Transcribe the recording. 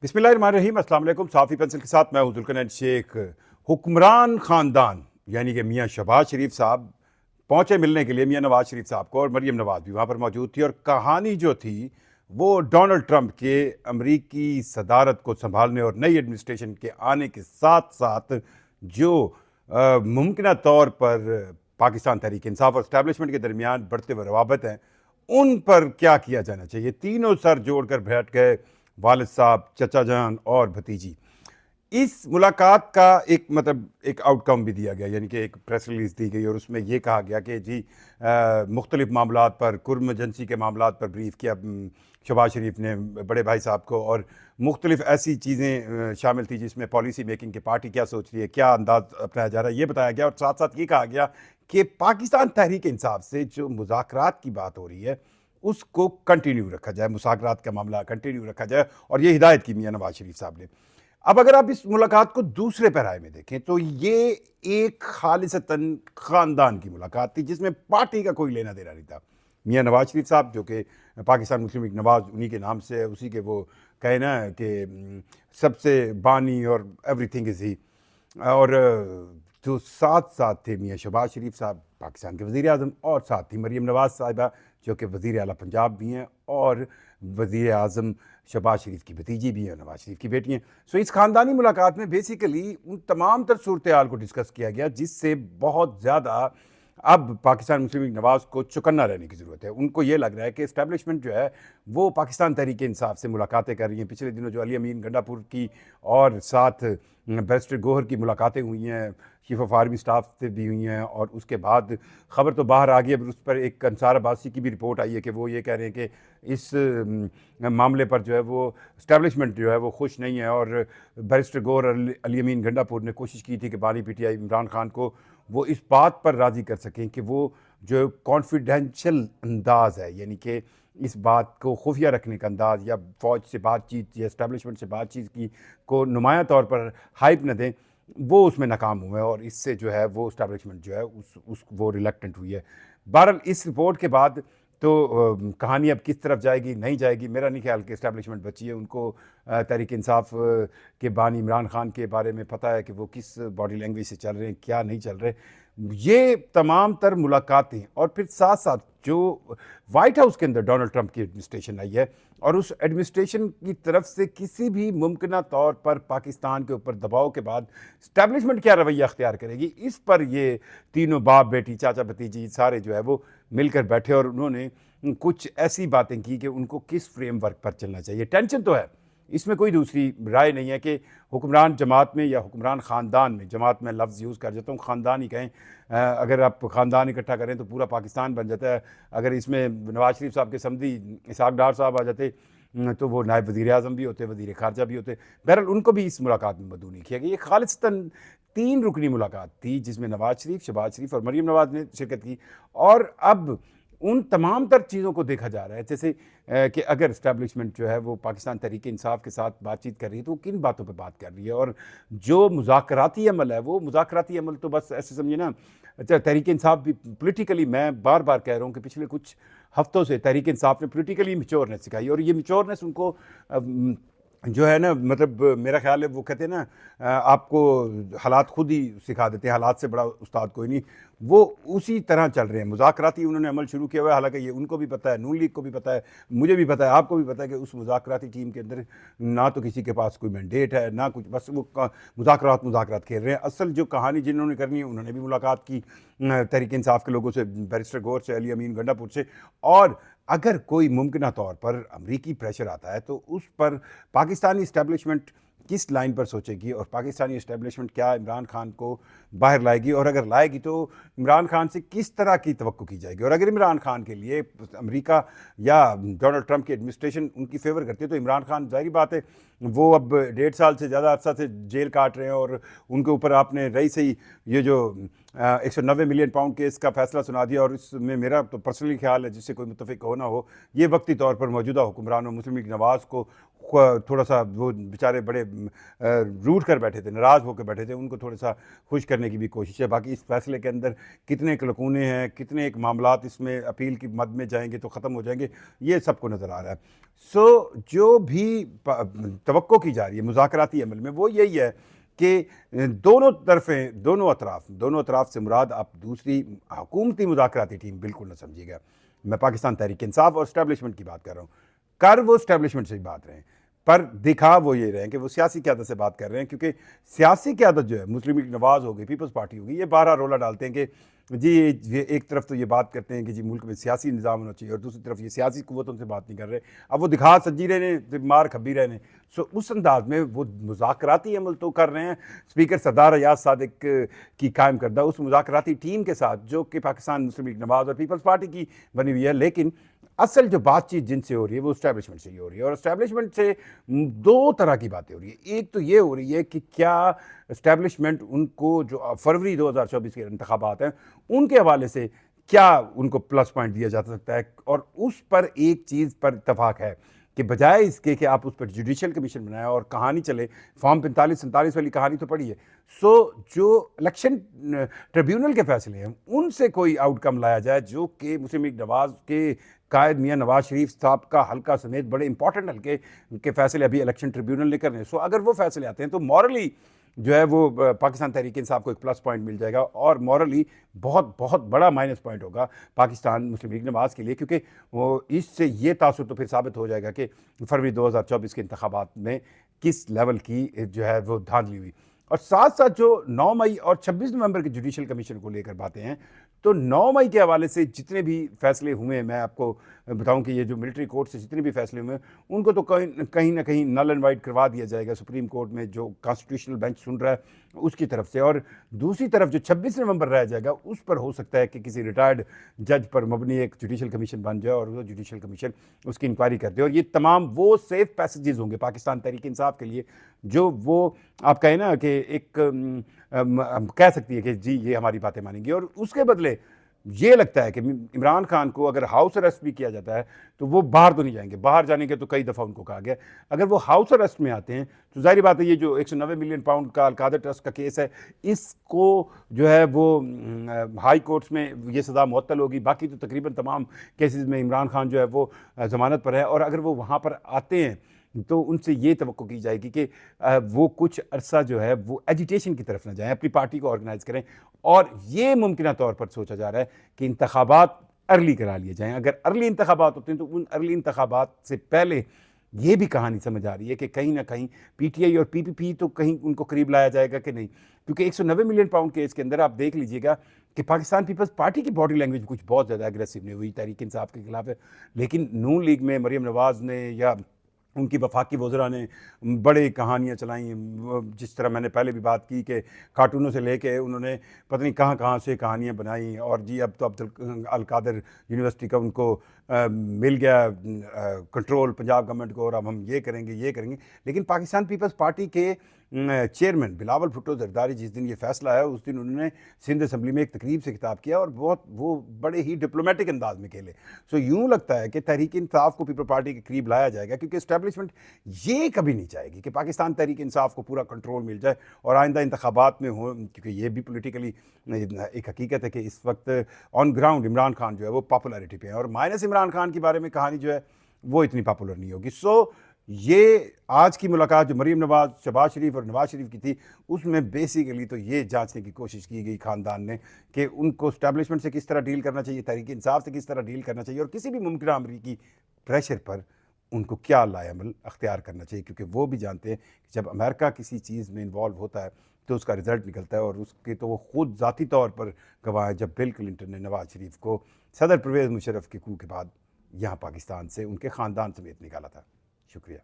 बिस्मिल्लाहिर्रहमानिर्रहीम, अस्सलाम वालेकुम। साफ़ी पेंसिल के साथ मैं हूं जुल्करनैन शेख। हुक्मरान ख़ानदान यानी कि मियाँ शहबाज शरीफ साहब पहुँचे मिलने के लिए मियाँ नवाज़ शरीफ साहब को, और मरीम नवाज़ भी वहाँ पर मौजूद थी। और कहानी जो थी वो डोनाल्ड ट्रंप के अमरीकी सदारत को संभालने और नई एडमिनिस्ट्रेशन के आने के साथ साथ जो मुमकिन तौर पर पाकिस्तान तहरीक इंसाफ और इस्टेब्लिशमेंट के दरमियान बढ़ते हुए रवाबत हैं, उन पर क्या किया जाना चाहिए। तीनों सर जोड़कर बैठ गए, वालिद साहब, चचा जान और भतीजी। इस मुलाकात का एक एक आउटकम भी दिया गया, यानी कि एक प्रेस रिलीज़ दी गई और उसमें यह कहा गया कि जी मुख्तलिफ मामलात पर, कुर्मजंसी के मामलात पर ब्रीफ किया शहबाज शरीफ ने बड़े भाई साहब को, और मुख्तलिफ ऐसी चीज़ें शामिल थी जिसमें पॉलिसी मेकिंग की पार्टी क्या सोच रही है, क्या अंदाज अपनाया जा रहा है, ये बताया गया। और साथ साथ ये कहा गया कि पाकिस्तान तहरीक इंसाफ से जो मुज़ाकरात की बात हो रही है उसको कंटिन्यू रखा जाए, मुज़ाकरात का मामला कंटिन्यू रखा जाए, और ये हिदायत की मियाँ नवाज़ शरीफ साहब ने। अब अगर आप इस मुलाकात को दूसरे पैराए में देखें तो ये एक खालिसतन ख़ानदान की मुलाकात थी जिसमें पार्टी का कोई लेना देना नहीं था। मियाँ नवाज़ शरीफ साहब, जो कि पाकिस्तान मुस्लिम लीग नवाज़ उन्हीं के नाम से है, उसी के वो कहे ना कि सबसे बानी और एवरीथिंग इज़ ही। और जो साथ साथ थे मियाँ शहबाज शरीफ साहब पाकिस्तान के वज़ीर आज़म, और साथ थी मरीम नवाज़ साहिबा जो कि वज़ीर आला पंजाब भी हैं और वज़ीर आज़म शहबाज शरीफ की भतीजी भी हैं, नवाज़ शरीफ की बेटी हैं। सो इस ख़ानदानी मुलाकात में बेसिकली उन तमाम तर सूरत हाल को डिस्कस किया गया जिससे बहुत ज़्यादा अब पाकिस्तान मुस्लिम लीग नवाज़ को चौकन्ना रहने की ज़रूरत है। उनको ये लग रहा है कि इस्टेब्लिशमेंट जो है वो पाकिस्तान तहरीक इंसाफ से मुलाकातें कर रही हैं। पिछले दिनों जो अली अमीन गंडापुर की और साथ बैरिस्टर गोहर की मुलाकातें हुई हैं, चीफ ऑफ आर्मी स्टाफ से भी हुई हैं, और उसके बाद ख़बर तो बाहर आ गई है, उस पर एक अंसार अब्बासी की भी रिपोर्ट आई है कि वो ये कह रहे हैं कि इस मामले पर जो है वो इस्टेब्लिशमेंट जो है वो खुश नहीं है। और बैरिस्टर गोहर और अली अमीन गंडापुर ने कोशिश की थी कि बानी पीटीआई इमरान खान को वो इस बात पर राज़ी कर सकें कि वो जो कॉन्फिडेंशियल अंदाज़ है, यानी कि इस बात को खुफिया रखने का अंदाज़, या फ़ौज से बातचीत या इस्टेब्लिशमेंट से बातचीत की को नुमाया तौर पर हाइप न दें, वो उसमें नाकाम हुए हैं। और इससे जो है वो इस्टेब्लिशमेंट जो है उस वो रिलक्टेंट हुई है। बहरहाल इस रिपोर्ट के बाद तो कहानी अब किस तरफ जाएगी नहीं जाएगी, मेरा नहीं ख्याल कि इस्टेब्लिशमेंट बची है। उनको तहरीक इंसाफ के बानी इमरान खान के बारे में पता है कि वो किस बॉडी लैंग्वेज से चल रहे हैं, क्या नहीं चल रहे। ये तमाम तर मुलाकातें, और फिर साथ साथ जो वाइट हाउस के अंदर डोनाल्ड ट्रंप की एडमिनिस्ट्रेशन आई है, और उस एडमिनिस्ट्रेशन की तरफ से किसी भी मुमकिन तौर पर पाकिस्तान के ऊपर दबाव के बाद इस्टेब्लिशमेंट क्या रवैया अख्तियार करेगी, इस पर ये तीनों बाप बेटी, चाचा भतीजी सारे जो है वो मिलकर बैठे, और उन्होंने कुछ ऐसी बातें की कि उनको किस फ्रेमवर्क पर चलना चाहिए। टेंशन तो है, इसमें कोई दूसरी राय नहीं है कि हुक्मरान जमात में या हुक्मरान ख़ानदान में, जमात में लफ्ज़ यूज़ कर जाता हूँ, ख़ानदान ही कहें, अगर आप ख़ानदान इकट्ठा करें तो पूरा पाकिस्तान बन जाता है। अगर इसमें नवाज़ शरीफ साहब के समधी इसहाक डार साहब आ जाते तो वो नायब वज़ीर आज़म भी होते, वज़ीर ख़ारजा भी होते। बहरहाल उनको भी इस मुलाकात में मदऊ नहीं किया गया। ये खालिस्तन 3 रुकनी मुलाकात थी जिसमें नवाज़ शरीफ, शहबाज शरीफ और मरीम नवाज़ ने शिरकत की। और अब उन तमाम तर चीज़ों को देखा जा रहा है, जैसे कि अगर इस्टेब्लिशमेंट जो है वो पाकिस्तान तहरीक इंसाफ के साथ बातचीत कर रही है तो वो किन बातों पे बात कर रही है। और जो मुज़ाकराती अमल है वो मुज़ाकराती अमल तो बस ऐसे समझिए ना, अच्छा तहरीक इंसाफ भी पोलिटिकली, मैं बार बार कह रहा हूँ कि पिछले कुछ हफ्तों से तहरीक इंसाफ ने पोलिटिकली मिच्योरनेस सिखाई, और ये मिच्योरनेस उनको जो है ना, मेरा ख्याल है वो कहते हैं ना, आपको हालात खुद ही सिखा देते हैं, हालात से बड़ा उस्ताद कोई नहीं। वो उसी तरह चल रहे हैं, मुज़ाकराती उन्होंने अमल शुरू किया हुआ है। हालांकि ये उनको भी पता है, नून लीग को भी पता है, मुझे भी पता है, आपको भी पता है कि उस मुज़ाकराती टीम के अंदर ना तो किसी के पास कोई मैंडेट है ना कुछ, बस वो मुज़ाकरात खेल रहे हैं। असल जो कहानी जिन्होंने करनी है उन्होंने भी मुलाकात की तहरीक इंसाफ के लोगों से, बैरिस्टर गोहर से, अली अमीन गंडापुर से। और अगर कोई मुमकिन तौर पर अमरीकी प्रेशर आता है तो उस पर पाकिस्तानी इस्टेब्लिशमेंट किस लाइन पर सोचेगी, और पाकिस्तानी इस्टेब्लिशमेंट क्या इमरान खान को बाहर लाएगी, और अगर लाएगी तो इमरान खान से किस तरह की तवक्को की जाएगी। और अगर इमरान खान के लिए अमेरिका या डोनाल्ड ट्रंप की एडमिनिस्ट्रेशन उनकी फेवर करती है तो इमरान खान, जाहिर बात है, वो अब 1.5 साल से ज़्यादा अर्सा से जेल काट रहे हैं, और उनके ऊपर आपने रही सही ये जो 190 मिलियन पाउंड केस का फैसला सुना दिया। और इसमें मेरा तो पर्सनली ख्याल है, जिससे कोई मुतफिक हो ना हो, ये वक्ती तौर पर मौजूदा हुक्मरानों मुस्लिम लीग नवाज़ को थोड़ा सा, वो बेचारे बड़े रूठ कर बैठे थे, नाराज़ होकर बैठे थे, उनको थोड़ा सा खुश करने की भी कोशिश है। बाकी इस फैसले के अंदर कितने एक लकूने हैं, कितने एक मामलात इसमें अपील की मद में जाएंगे तो ख़त्म हो जाएंगे, ये सबको नज़र आ रहा है। सो जो भी तवक्को की जा रही है मुज़ाकराती अमल में, वो यही है कि दोनों तरफें, दोनों अतराफ़ से मुराद आप दूसरी हुकूमती मुज़ाकराती टीम बिल्कुल ना समझिएगा। मैं पाकिस्तान तहरीक इंसाफ और इस्टेब्लिशमेंट की बात कर रहा हूँ। कर वो इस्टेब्लिशमेंट से ही बात रहे हैं, पर दिखा वो ये रहे हैं कि वो सियासी क़यादत से बात कर रहे हैं, क्योंकि सियासी क़यादत जो है, मुस्लिम लीग नवाज़ हो गई, पीपल्स पार्टी होगी, ये बारह रोला डालते हैं कि जी ये एक तरफ तो ये बात करते हैं कि जी मुल्क में सियासी निज़ाम होना चाहिए, और दूसरी तरफ ये सियासी कुव्वतों से बात नहीं कर रहे। अब वो दिखा सजी रहे ने, मार खबी रहे ने। सो उस अंदाज में वो मुज़ाकराती अमल तो कर रहे हैं स्पीकर सरदार अयाज सादिक की कायम करदा उस मुज़ाकराती टीम के साथ, जो कि पाकिस्तान मुस्लिम लीग नवाज़ और पीपल्स पार्टी की बनी हुई है। लेकिन असल जो बातचीत जिनसे हो रही है वो इस्टेब्लिशमेंट से ही हो रही है, और इस्टेब्लिशमेंट से दो तरह की बातें हो रही है। एक तो ये हो रही है कि क्या इस्टेब्लिशमेंट उनको जो फरवरी 2024 के इंतखाबात हैं उनके हवाले से क्या उनको प्लस पॉइंट दिया जा सकता है, और उस पर एक चीज़ पर इतफाक़ है कि बजाय इसके कि आप उस पर जुडिशल कमीशन बनाएं और कहानी चले, फॉर्म 45-47 वाली कहानी तो पड़ी है। सो जो इलेक्शन ट्रिब्यूनल के फैसले हैं उनसे कोई आउटकम लाया जाए, जो कि मुस्लिम लीग नवाज़ के कायद मियाँ नवाज शरीफ साहब का हल्का समेत बड़े इंपॉर्टेंट हल्के के फैसले अभी इलेक्शन ट्रिब्यूनल ने करने। सो अगर वो फैसले आते हैं तो मॉरली जो है वो पाकिस्तान तहरीक इंसाफ को एक प्लस पॉइंट मिल जाएगा, और मॉरली बहुत बहुत बड़ा माइनस पॉइंट होगा पाकिस्तान मुस्लिम लीग नवाज़ के लिए, क्योंकि वो इससे ये तासुर तो फिर साबित हो जाएगा कि फरवरी 2024 के इंतखाबात में किस लेवल की जो है वो धांधली हुई। और साथ साथ जो 9 मई और 26 नवंबर के जुडिशल कमीशन को लेकर बातें हैं, तो 9 मई के हवाले से जितने भी फैसले हुए हैं, मैं आपको बताऊं कि ये जो मिलिट्री कोर्ट से जितने भी फैसले हुए हैं उनको तो कहीं ना कहीं नल एंड वाइट करवा दिया जाएगा सुप्रीम कोर्ट में, जो कॉन्स्टिट्यूशनल बेंच सुन रहा है उसकी तरफ से। और दूसरी तरफ जो 26 नवंबर रह जाएगा उस पर हो सकता है कि किसी रिटायर्ड जज पर मबनी एक जुडिशल कमीशन बन जाए और वो जुडिशल कमीशन उसकी इंक्वायरी कर दे। और ये तमाम वो सेफ पैसेजेस होंगे पाकिस्तान तहरीक इंसाफ के लिए, जो वो आप कहें ना कि एक कह सकती है कि जी ये हमारी बातें मानेंगी। और उसके बदले ये लगता है कि इमरान खान को अगर हाउस अरेस्ट भी किया जाता है तो वो बाहर तो नहीं जाएंगे, बाहर जाने के तो कई दफ़ा उनको कहा गया। अगर वो हाउस अरेस्ट में आते हैं तो जाहिर बात है ये जो 190 मिलियन पाउंड का अलकादर ट्रस्ट का केस है, इसको जो है वो हाई कोर्ट्स में ये सज़ा मुअत्तल होगी। बाकी तो तकरीबन तमाम केसेस में इमरान खान जो है वो ज़मानत पर है, और अगर वो वहाँ पर आते हैं तो उनसे ये तवक्को की जाएगी कि वो कुछ अरसा जो है वो एजिटेशन की तरफ ना जाएं, अपनी पार्टी को ऑर्गेनाइज करें। और ये मुमकिन तौर पर सोचा जा रहा है कि इंतखाबात अर्ली करा लिए जाएं। अगर अर्ली इंतखाबात होते हैं तो उन अर्ली इंतखाबात से पहले ये भी कहानी समझ आ रही है कि कहीं ना कहीं पीटीआई और पीपीपी तो कहीं उनको करीब लाया जाएगा कि नहीं, क्योंकि 190 मिलियन पाउंड केस के अंदर आप देख लीजिएगा कि पाकिस्तान पीपल्स पार्टी की बॉडी लैंग्वेज कुछ बहुत ज़्यादा एग्रेसिव नहीं हुई तहरीक इंसाफ के खिलाफ है। लेकिन नून लीग में मरीम नवाज़ ने या उनकी वफाकी वज़रा ने बड़े कहानियाँ चलाई, जिस तरह मैंने पहले भी बात की कि कार्टूनों से लेके उन्होंने पता नहीं कहाँ से कहानियाँ बनाई। और जी अब तो अब्दुल अल कादर यूनिवर्सिटी का उनको मिल गया कंट्रोल पंजाब गवर्नमेंट को, और अब हम ये करेंगे। लेकिन पाकिस्तान पीपल्स पार्टी के चेयरमैन बिलावल भुट्टो जरदारी जिस दिन ये फैसला आया उस दिन उन्होंने सिंध असम्बली में एक तकरीब से खिताब किया, और बहुत वो बड़े ही डिप्लोमेटिक अंदाज में खेले। सो यूँ लगता है कि तहरीक इंसाफ को पीपल पार्टी के करीब लाया जाएगा, क्योंकि इस्टेब्लिशमेंट ये कभी नहीं चाहेगी कि पाकिस्तान तहरीक इंसाफ को पूरा कंट्रोल मिल जाए और आइंदा इंतखाबात में हो, क्योंकि ये भी पोलिटिकली एक हकीकत है कि इस वक्त ऑन ग्राउंड इमरान खान जो है वो पॉपुलरिटी पे है, और माइनस इमरान खान के बारे में कहानी जो है वो इतनी पॉपुलर नहीं होगी। सो ये आज की मुलाकात जो मरीम नवाज़, शहबाज शरीफ और नवाज शरीफ की थी, उसमें बेसिकली तो ये जांचने की कोशिश की गई ख़ानदान ने कि उनको इस्टेब्लिशमेंट से किस तरह डील करना चाहिए, तहरीक इंसाफ से किस तरह डील करना चाहिए, और किसी भी मुमकिन अमरीकी प्रेशर पर उनको क्या लाएअमल अख्तियार करना चाहिए। क्योंकि वो भी जानते हैं कि जब अमेरिका किसी चीज़ में इन्वॉल्व होता है तो उसका रिज़ल्ट निकलता है, और उसके तो वो ख़ुद ज़ाती तौर पर गवाह है जब बिल क्लिंटन ने नवाज शरीफ को सदर परवेज़ मुशर्रफ के coup के बाद यहाँ पाकिस्तान से उनके ख़ानदान समेत निकाला था। शुक्रिया।